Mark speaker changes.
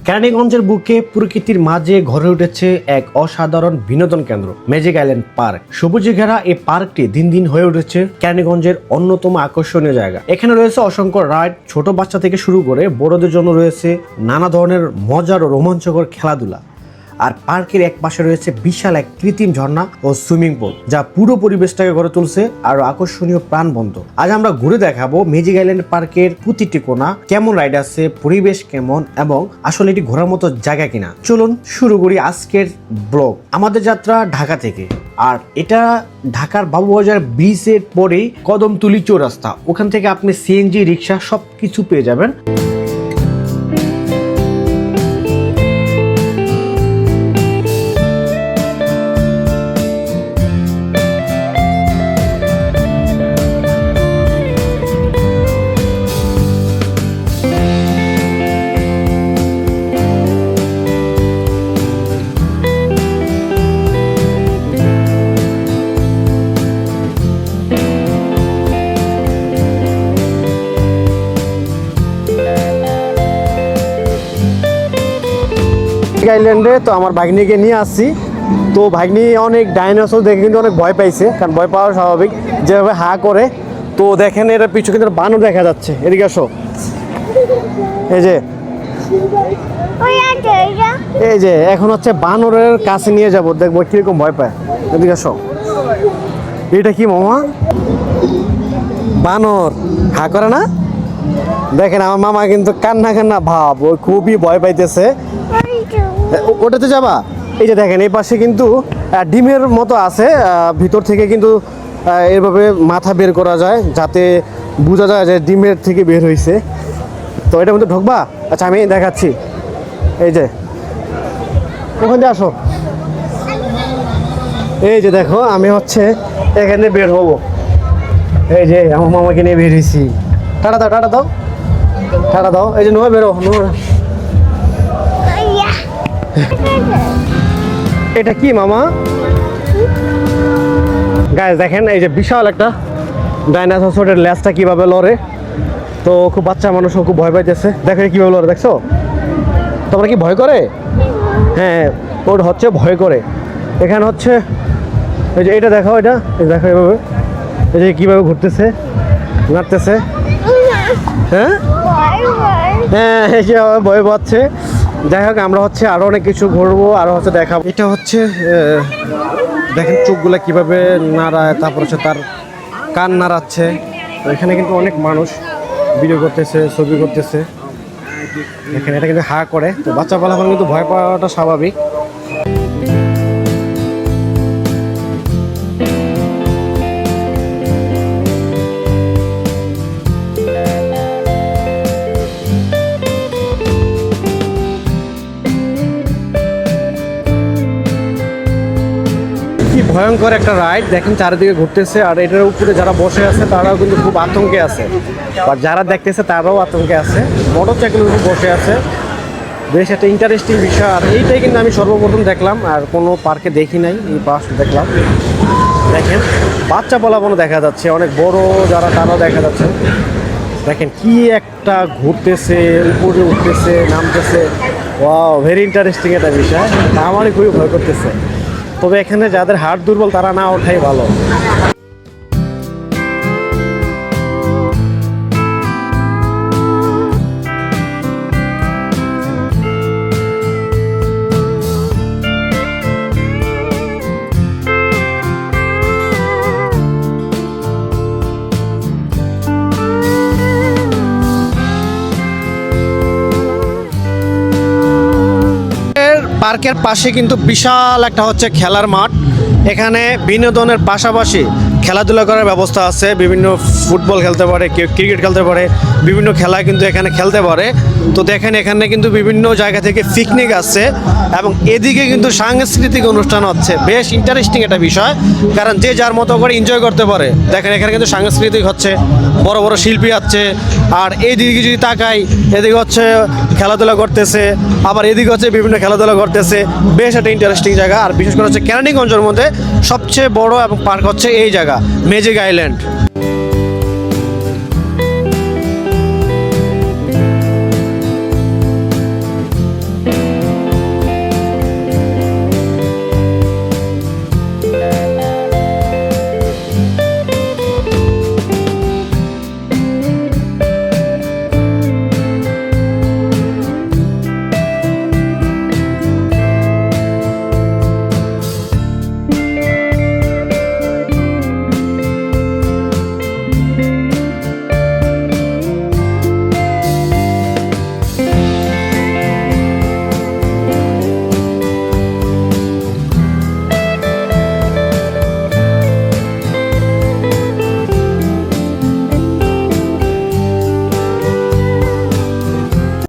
Speaker 1: কেরানীগঞ্জের বুকে প্রকৃতির মাঝে গড়ে উঠেছে এক অসাধারণ বিনোদন কেন্দ্র ম্যাজিক আইল্যান্ড পার্ক। সবুজে ঘেরা এই পার্কটি দিন দিন হয়ে উঠেছে কেরানীগঞ্জের অন্যতম আকর্ষণীয় জায়গা। এখানে রয়েছে অসংখ্য রাইড, ছোট বাচ্চা থেকে শুরু করে বড়দের জন্য রয়েছে নানা ধরনের মজার ও রোমাঞ্চকর খেলাধুলা। আর পার্কের এক পাশে রয়েছে বিশাল এক কৃত্রিম ঝর্ণা ও সুইমিং পুল, যা পুরো পরিবেশটাকে গড়ে তুলছে আরো আকর্ষণীয় প্রাণবন্ত। আজ আমরা ঘুরে দেখাবো ম্যাজিক আইল্যান্ড পার্কের প্রতিটি কোণা, কেমন রাইড আছে, পরিবেশ কেমন এবং আসলে এটি ঘোরার মতো জায়গা কিনা। চলুন শুরু করি আজকের ব্লগ। আমাদের যাত্রা ঢাকা থেকে, আর এটা ঢাকার বাবুবাজার ব্রিজের পরেই কদমতলী চৌরাস্তা। ওখান থেকে আপনি সিএনজি, রিক্সা সবকিছু পেয়ে যাবেন। আইল্যান্ডে তো আমার ভাগ্নিকে নিয়ে আসছি। তো ভাগ্নি অনেক ডাইনোসর দেখে কিন্তু অনেক ভয় পাইছে, কারণ ভয় পাওয়া স্বাভাবিক, যেভাবে হা করে। তো দেখেন এর পিছু কিন্তু বানর দেখা যাচ্ছে। এদিকে আসো, এই যে এখন হচ্ছে বানরের কাছে নিয়ে যাব, দেখবো কিরকম ভয় পায়। এদিকে আসো। এটা কি মামা? বানর হা করে না? দেখেন আমার মামা কিন্তু কান্না কান্না ভাব, ও খুবই ভয় পাইতেছে। ওটাতে যাবা? এই যে দেখেন এই পাশে কিন্তু ডিমের মতো আছে, ভিতর থেকে কিন্তু এভাবে মাথা বের করা যায়, যাতে বোঝা যায় যে ডিমের থেকে বের হয়েছে। তো এটার মধ্যে ঢোকবা? আচ্ছা আমি দেখাচ্ছি। এই যে ওখান দিয়ে আসো। এই যে দেখো আমি হচ্ছে এখানে বের হবো। এই যে আমার মামাকে নিয়ে বের হয়েছি। টাটা দাও, টাটা দাও, টাটা দাও। এই যে নোয়া বেরো, নোয়া। এটা কি মামা? গাইস দেখেন এই যে বিশাল একটা ডাইনোসরের লেজটা কিভাবে লড়ে। তো খুব বাচ্চা মানুষও খুব ভয় পাইতেছে। দেখো কিভাবে লড়ে, দেখছো? তোমরা কি ভয় করে? হ্যাঁ, ওর হচ্ছে ভয় করে। এখানে হচ্ছে এই যে এটা দেখো, এটা দেখো এভাবে, এই যে কিভাবে ঘুরতেছে, নাড়তেছে। হ্যাঁ হ্যাঁ, এই যে ভয় পাচ্ছে। যাই হোক, আমরা হচ্ছে আরো অনেক কিছু ঘুরবো, আরো হচ্ছে দেখাবো। এটা হচ্ছে দেখেন চোখগুলা কিভাবে নাড়ায়, তারপর হচ্ছে তার কান নাড়াচ্ছে। এখানে কিন্তু অনেক মানুষ ভিডিও করতেছে, ছবি করতেছে। দেখেন এটা কিন্তু হা করে। তো বাচ্চা ফলাফল কিন্তু ভয় পাওয়াটা স্বাভাবিক। ভয়ঙ্কর একটা রাইড, দেখেন চারিদিকে ঘুরতেছে। আর এটার উপরে যারা বসে আছে তারাও কিন্তু খুব আতঙ্কে আছে, আর যারা দেখতেছে তারাও আতঙ্কে আছে। মোটর সাইকেলের উপর বসে আছে। বেশ একটা ইন্টারেস্টিং বিষয়। আর এইটাই কিন্তু আমি সর্বপ্রথম দেখলাম, আর কোনো পার্কে দেখি নাই, এই পাশ দেখলাম। দেখেন বাচ্চা পোলাপানও দেখা যাচ্ছে, অনেক বড় যারা তারাও দেখা যাচ্ছে। দেখেন কি একটা ঘুরতেছে, উপরে উঠতেছে, নামতেছে। ওয়াও, ভেরি ইন্টারেস্টিং একটা বিষয়। আমারই খুবই ভয় করতেছে। তবে এখানে যাদের হাড় দুর্বল তারা না ওঠাই ভালো। পার্কের পাশে কিন্তু বিশাল একটা হচ্ছে খেলার মাঠ। এখানে বিনোদনের পাশাপাশি খেলাধুলা করার ব্যবস্থা আছে। বিভিন্ন ফুটবল খেলতে পারে, কেউ ক্রিকেট খেলতে পারে, বিভিন্ন খেলা কিন্তু এখানে খেলতে পারে। তো দেখেন এখানে কিন্তু বিভিন্ন জায়গা থেকে পিকনিক আসছে, এবং এদিকে কিন্তু সাংস্কৃতিক অনুষ্ঠান হচ্ছে। বেশ ইন্টারেস্টিং একটা বিষয়, কারণ যে যার মতো করে এনজয় করতে পারে। দেখেন এখানে কিন্তু সাংস্কৃতিক হচ্ছে, বড় বড় শিল্পী আছে। আর এইদিকে যদি তাকাই, এদিকে হচ্ছে খেলাধুলা করতেছে, আবার এদিকে হচ্ছে বিভিন্ন খেলাধুলা করতেছে। বেশ একটা ইন্টারেস্টিং জায়গা। আর বিশেষ করে হচ্ছে কেরানীগঞ্জের মধ্যে সবচেয়ে বড় এবং পার্ক হচ্ছে এই জায়গা ম্যাজিক আইল্যান্ড।